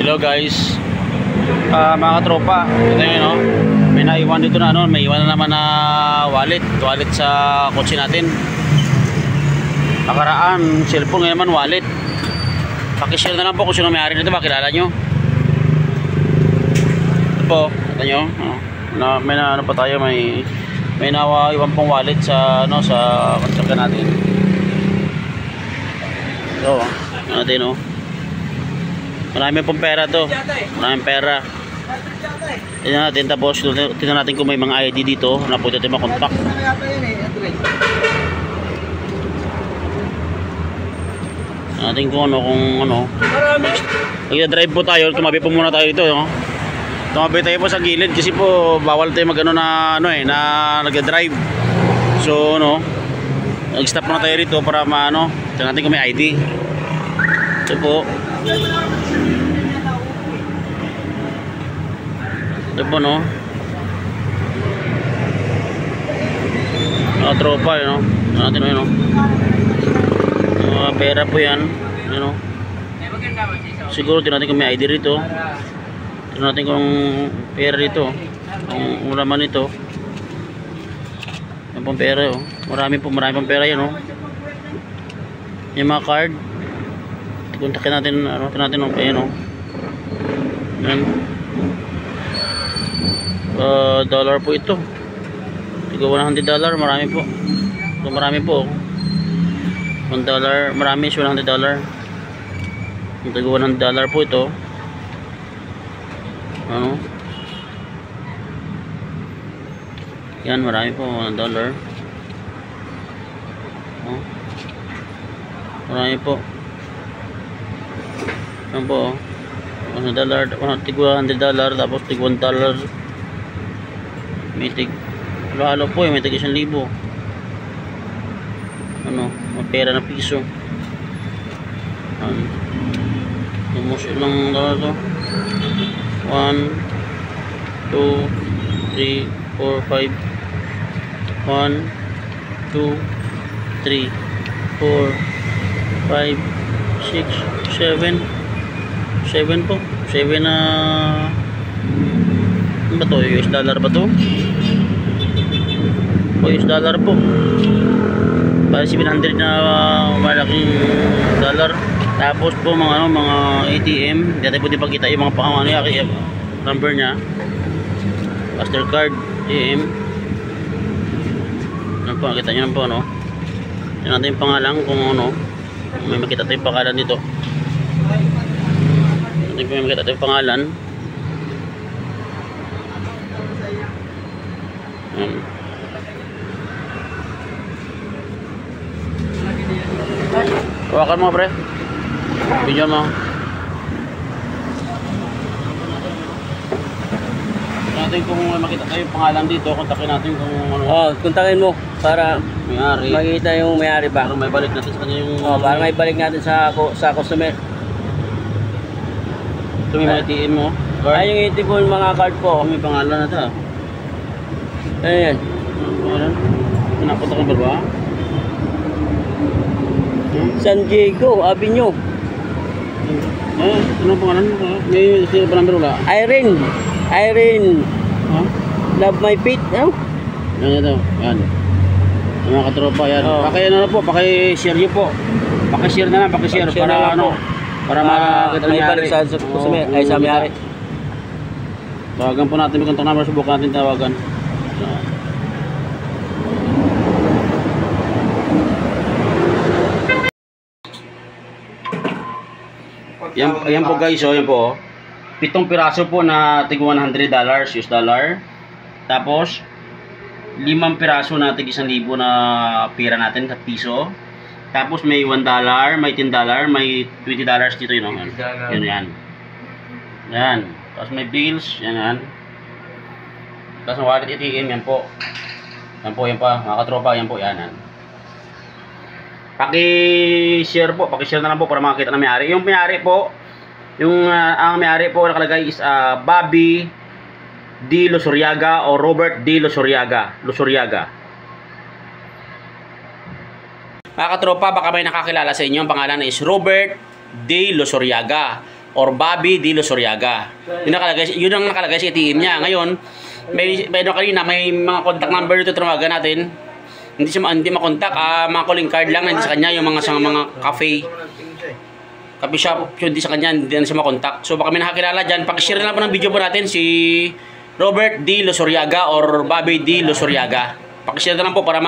Hello guys, mga katropa, ito yun, no? May naiwan dito na, may iwan na naman na wallet sa kotse natin. Nakaraan cellphone, ngayon naman wallet. Pakishare na lang po kung sino may-ari nito, makilala nyo. Ito po, ito nyo, may ano pa tayo, may iwan pong wallet sa sa kontrakan natin. Ito, natin, marami pong pera to. Maraming pera. Tingnan natin, tapos tingnan natin kung may mga ID dito na pwede natin makontak. Natin kung ano. Mag-drive po tayo, tumabi po muna tayo dito, Tumabi tayo po sa gilid kasi po bawal tayo mag-ano na nag-drive. So nag-stop muna tayo rito para tingnan natin kung may ID. Ito po. Ito po, tropa, natin, pera po yan, siguro tingnan natin kung may ID rito, tingnan natin kung pera rito, kung laman ito. Yan pong pera, marami pong pera yan, yung mga card. Kontakin natin, tingnan natin yan, yan. Dollar po ito. Tiga $100, marami po. Ito marami po. $1, marami, $100. Tiga $100 po ito. Yan, marami po, $1. Marami po. Yan po, $100, tapos tig $1. May tig halo po, may tig 1,000. May pera na piso. Tumus ilang to? 1 2 3 4 5 1 2 3 4 5 6 7 po. 7 na ano ba to? US dollar ba to? US dollar po. Para 700 na malaking dollar. Tapos po mga ATM, dito pwede pagkita yung mga number niya. Mastercard, ATM. Ano po, kita niyo po, Tingnan natin yung pangalan kung may makita tayong pangalan dito. Tingnan po, may makita tayong pangalan. Hawakan mo, pre. Video mo. Natin kung makita tayo yung pangalan dito, kontakin natin kung kontakin mo para may-ari. Makita yung may-ari ba? Para may balik natin sa kanya yung para may balik natin sa customer. Ito may mga ATM mo. Ay, yung ATM po, yung mga card po. May pangalan na ito. Ayan. Pangalan? Pinapunta ka ba? San Diego Avenue. Ano pangalan mo? May sino pa number wala? Irene. Love my feet. Yan ito. Yan. Mga katropa yan. Paki-share nyo po. Paki-share na lang, paki-share para para makakita may balik sa customer ay sa may-ari. Tawagan po natin, may contact number, subukan natin tawagan. Yan po guys, yan po. 7 piraso po na tig $100 US dollar. Tapos 5 piraso na tig 1,000 na pera natin sa piso. Tapos may $1, may $10, may $20 dito yun. Yan. Tapos may bills, yan. Tapos wallet ATM, yan po. Yan pa, mga katropa, yan po, yan. Paki-share po, paki-share na lang po para makakita na may-ari. Yung may-ari po, ang may-ari po nakalagay is Bobby D. Losuriaga o Robert D. Losuriaga. Mga katropa, baka may nakakilala sa inyo. Ang pangalan is Robert D. Losuriaga. or Bobby D. Losuriaga. Yun ang nakalagay sa ATM niya. Ngayon, may kanina, may mga contact number dito tawagan natin. Hindi makontak, mga calling card lang hindi sa kanya, yung mga cafe shop, hindi sa kanya, hindi na siya makontak. So baka may nakakilala dyan, pakishare na lang po ng video po natin si Robert D. Losuriaga or Bobby D. Losuriaga. Pakishare na lang po para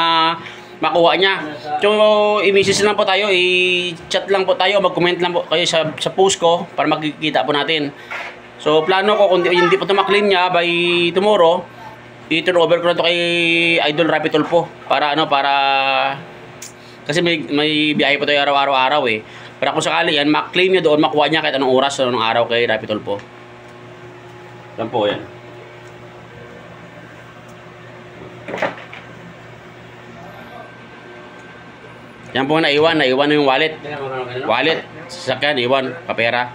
makuha niya. So i-message lang po tayo, i-chat lang po tayo, mag-comment lang po kayo sa post ko para magkikita po natin. So plano ko kung hindi po ito maklaim niya by tomorrow, i-turn over ko na ito kay Idol Rapi Tulfo para kasi may biyahe po tayo araw-araw eh. Pero kung sakali yan, maklaim niya doon, makuha niya kahit anong oras o anong araw kay Rapi Tulfo. Yan po yan. Yan po naiwan na yung wallet. Wallet, sasakyan, iwan, kapera.